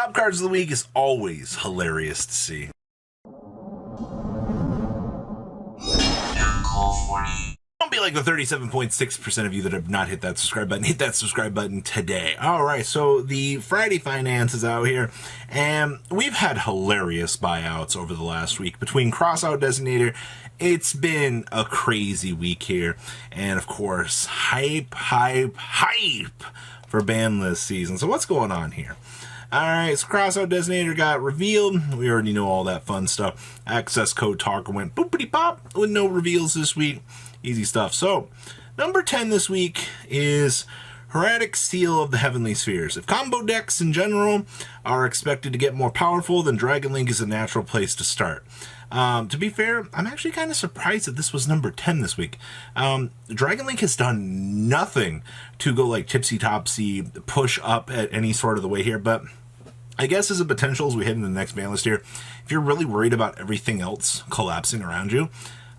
Top cards of the week is always hilarious to see. Don't be like the 37.6% of you that have not hit that subscribe button. Hit that subscribe button today. Alright, so the Friday Finance is out here, and we've had hilarious buyouts over the last week. Between Crossout Designator, it's been a crazy week here. And of course, hype for banlist season. So what's going on here? Alright, so Crossout Designator got revealed. We already know all that fun stuff. Access code talker went boopity pop with no reveals this week. Easy stuff. So, number 10 this week is Hermetic Seal of the Heavenly Spheres. If combo decks in general are expected to get more powerful, then Dragon Link is a natural place to start. To be fair, I'm actually kind of surprised that this was number 10 this week. Dragon Link has done nothing to go like tipsy-topsy, push up at any sort of the way here, but I guess as a potential as we head into the next ban list here, if you're really worried about everything else collapsing around you,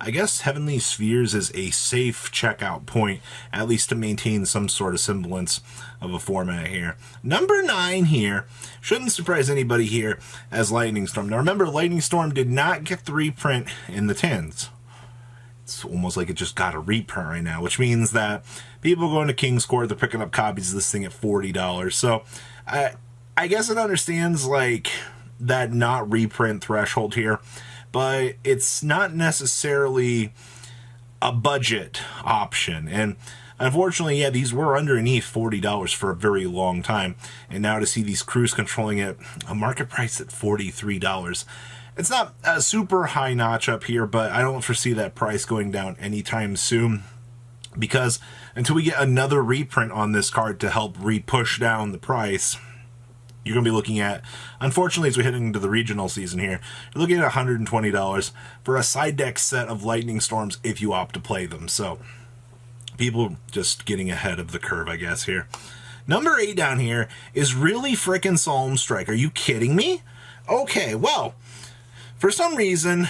I guess Heavenly Spheres is a safe checkout point, at least to maintain some sort of semblance of a format here. Number 9 here, shouldn't surprise anybody here, as Lightning Storm. Now remember, Lightning Storm did not get the reprint in the 10s. It's almost like it just got a reprint right now, which means that people going to King's Court, they're picking up copies of this thing at $40. So I guess it understands like that not reprint threshold here, but it's not necessarily a budget option. And unfortunately, yeah, these were underneath $40 for a very long time. And now to see these crews controlling it, a market price at $43. It's not a super high notch up here, but I don't foresee that price going down anytime soon, because until we get another reprint on this card to help re-push down the price, you're going to be looking at, unfortunately, as we're heading into the regional season here, you're looking at $120 for a side deck set of Lightning Storms if you opt to play them. So, people just getting ahead of the curve, I guess, here. Number 8 down here is really frickin' Solemn Strike. Are you kidding me? Okay, well, for some reason,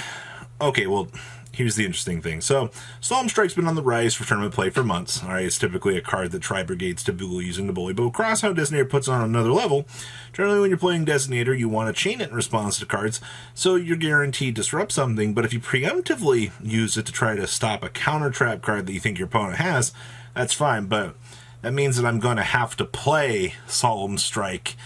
here's the interesting thing. So, Solemn Strike's been on the rise for tournament play for months. Alright, it's typically a card that Tri-Brigades typically using to bully, but Crossout Designator puts on another level. Generally, when you're playing Designator, you want to chain it in response to cards, so you're guaranteed to disrupt something, but if you preemptively use it to try to stop a counter trap card that you think your opponent has, that's fine, but that means that I'm going to have to play Solemn Strike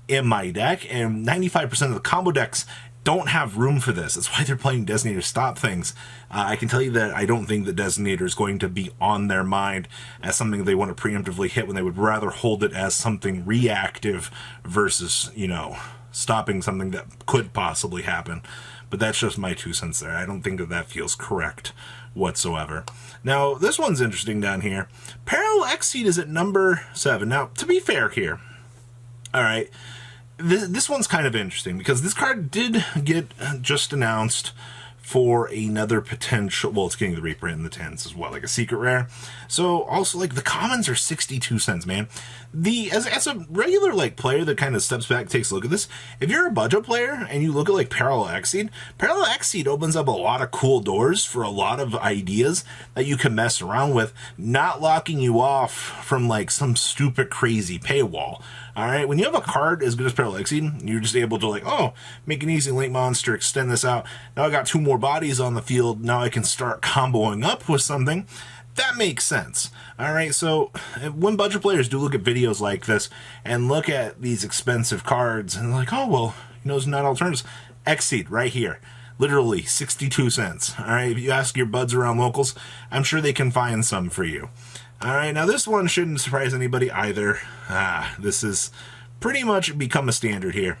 in my deck, and 95% of the combo decks don't have room for this. That's why they're playing Designator Stop things. I can tell you that I don't think the Designator is going to be on their mind as something they want to preemptively hit, when they would rather hold it as something reactive versus, you know, stopping something that could possibly happen. But that's just my 2 cents there. I don't think that that feels correct whatsoever. Now, this one's interesting down here. Parallel Exceed is at number 7. Now, to be fair here, alright, this one's kind of interesting because this card did get just announced for another potential, well, it's getting the reprint in the 10s as well, like a secret rare. So also, like, the commons are 62 cents, man. As a regular like player that kind of steps back, takes a look at this, if you're a budget player and you look at like Parallel Exceed opens up a lot of cool doors for a lot of ideas that you can mess around with, not locking you off from like some stupid crazy paywall. Alright, when you have a card as good as Parallel Exceed, you're just able to like, oh, make an easy link monster, extend this out. Now I got 2 more bodies on the field, now I can start comboing up with something. That makes sense. Alright, so when budget players do look at videos like this and look at these expensive cards and like, oh, well, you know, there's not alternatives. Exceed right here. Literally 62 cents. Alright, if you ask your buds around locals, I'm sure they can find some for you. Alright, now this one shouldn't surprise anybody either. This has pretty much become a standard here.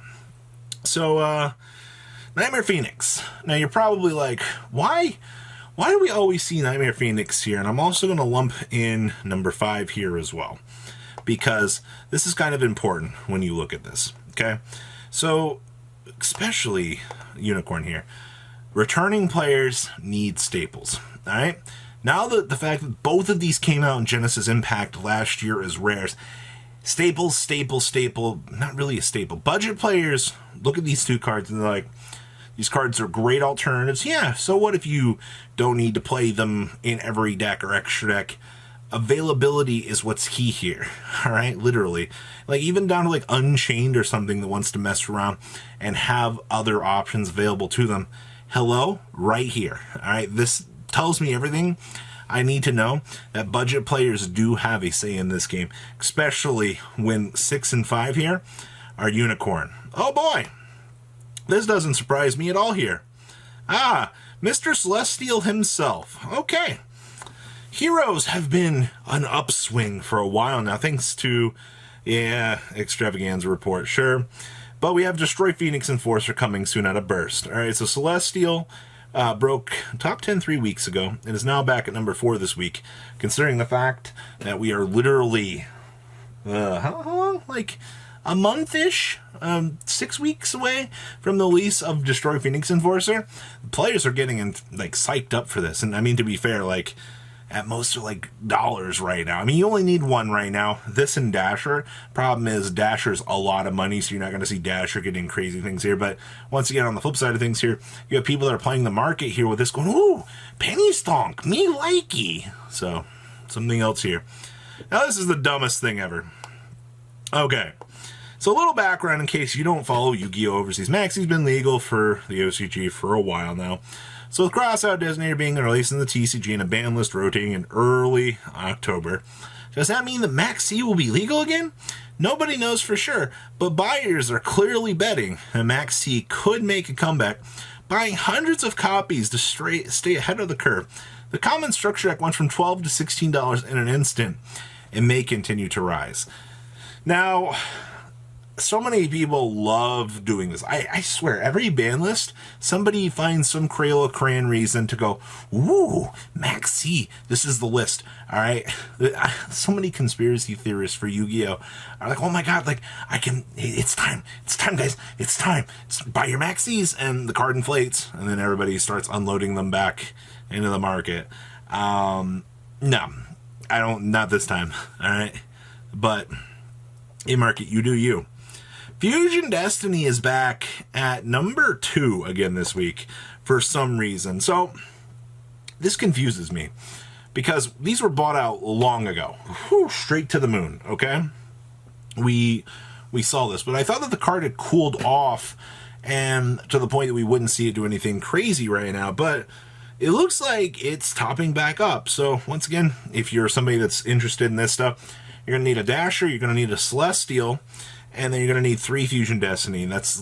So, Nightmare Phoenix. Now you're probably like, why do we always see Nightmare Phoenix here? And I'm also going to lump in number 5 here as well, because this is kind of important when you look at this, okay? So, especially Unicorn here, returning players need staples, alright? Now that the fact that both of these came out in Genesis Impact last year as rares, staple, not really a staple. Budget players look at these 2 cards and they're like, these cards are great alternatives. Yeah, so what if you don't need to play them in every deck or extra deck? availability is what's key here. All right, literally, like even down to like Unchained or something that wants to mess around and have other options available to them. Hello, right here. All right, this tells me everything I need to know, that budget players do have a say in this game, especially when 6 and 5 here are unicorn. Oh boy, this doesn't surprise me at all here. Mr. Celestial himself. Okay. Heroes have been an upswing for a while now, thanks to, Extravaganza report, sure. But we have Destroy Phoenix Enforcer coming soon at a burst. All right, so Celestial broke top 10 3 weeks ago and is now back at number 4 this week, considering the fact that we are literally, how long? Like a month-ish, 6 weeks away from the release of Destroy Phoenix Enforcer. Players are getting psyched up for this, and I mean, to be fair, like, at most are like dollars right now. I mean, you only need one right now. This and Dasher. Problem is, Dasher's a lot of money, so you're not going to see Dasher getting crazy things here. But once again, on the flip side of things here, you have people that are playing the market here with this going, ooh, penny stonk, me likey. So, something else here. Now, this is the dumbest thing ever. Okay. So a little background in case you don't follow Yu-Gi-Oh! Overseas. Maxi's been legal for the OCG for a while now. So with Crossout Designator being released in the TCG and a ban list rotating in early October, does that mean that Maxi will be legal again? Nobody knows for sure, but buyers are clearly betting that Maxi could make a comeback, buying hundreds of copies to stay ahead of the curve. The common structure deck went from $12 to $16 in an instant and may continue to rise. Now, so many people love doing this. I swear, every ban list, somebody finds some Crayola Crayon reason to go, ooh, Maxi, this is the list. All right. So many conspiracy theorists for Yu-Gi-Oh! Are like, oh my God, like, it's time, guys, it's time. Buy your Maxis, and the card inflates, and then everybody starts unloading them back into the market. No, I don't, not this time. All right. But, in market, you do you. Fusion Destiny is back at number 2 again this week for some reason. So, this confuses me because these were bought out long ago. Whew, straight to the moon, okay? We saw this, but I thought that the card had cooled off and to the point that we wouldn't see it do anything crazy right now, but it looks like it's topping back up. So, once again, if you're somebody that's interested in this stuff, you're going to need a Dasher, you're going to need a Celestial, and then you're going to need 3 Fusion Destiny. And that's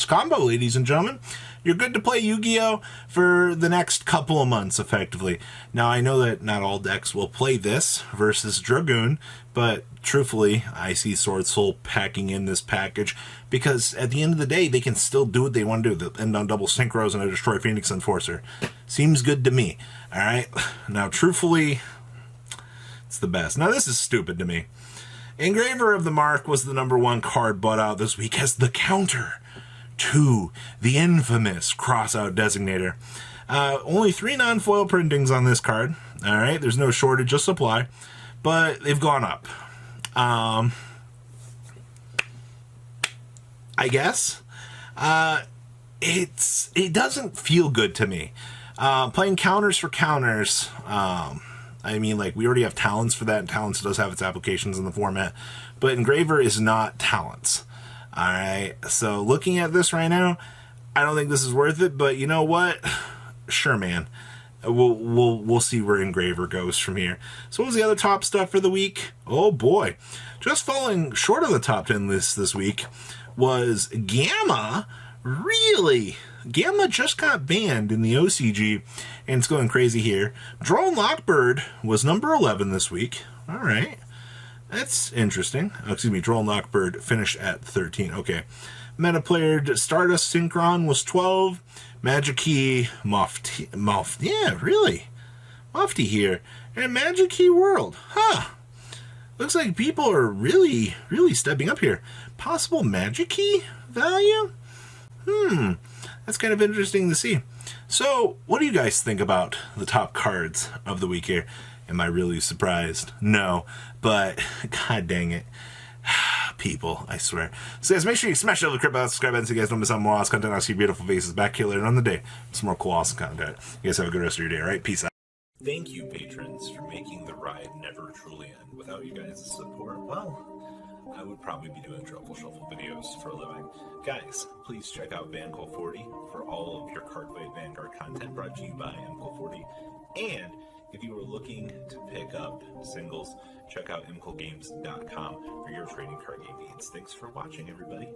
combo, ladies and gentlemen. You're good to play Yu-Gi-Oh! For the next couple of months, effectively. Now, I know that not all decks will play this versus Dragoon, but truthfully, I see Sword Soul packing in this package because at the end of the day, they can still do what they want to do. They'll end on double Synchros and a Destroy Phoenix Enforcer. Seems good to me. All right? Now, truthfully, it's the best. Now, this is stupid to me. Engraver of the Mark was the number 1 card bought out this week as the counter to the infamous Crossout Designator. Only 3 non-foil printings on this card. All right, there's no shortage of supply, but they've gone up. I guess it doesn't feel good to me. Playing counters for counters. I mean, like, we already have Talents for that, and Talents does have its applications in the format, but Engraver is not Talents. Alright, so looking at this right now, I don't think this is worth it, but you know what? Sure, man. We'll see where Engraver goes from here. So what was the other top stuff for the week? Oh boy. Just falling short of the top 10 list this week was Gamma. Really? Gamma just got banned in the OCG, and it's going crazy here. Drone Lockbird was number 11 this week. All right. That's interesting. Oh, excuse me, Drone Lockbird finished at 13. Okay. Meta player Stardust Synchron was 12. Magic Key yeah, really? Mofty here. And Magic Key World. Huh. Looks like people are really stepping up here. Possible Magic Key value? That's kind of interesting to see. So, what do you guys think about the top cards of the week here? Am I really surprised? No, but god dang it. People, I swear. So guys, make sure you smash the crib button, subscribe button so you guys don't miss out on more awesome content. I'll see your beautiful faces back here later on the day. Some more cool awesome content. You guys have a good rest of your day, alright? Peace out. Thank you, patrons, for making the ride never truly end. Without you guys' support, well, I would probably be doing Truffle Shuffle videos for a living. Guys, please check out VanCole40 for all of your Cardfight Vanguard content brought to you by MCole40. And if you are looking to pick up singles, check out mcolegames.com for your trading card game needs. Thanks for watching, everybody.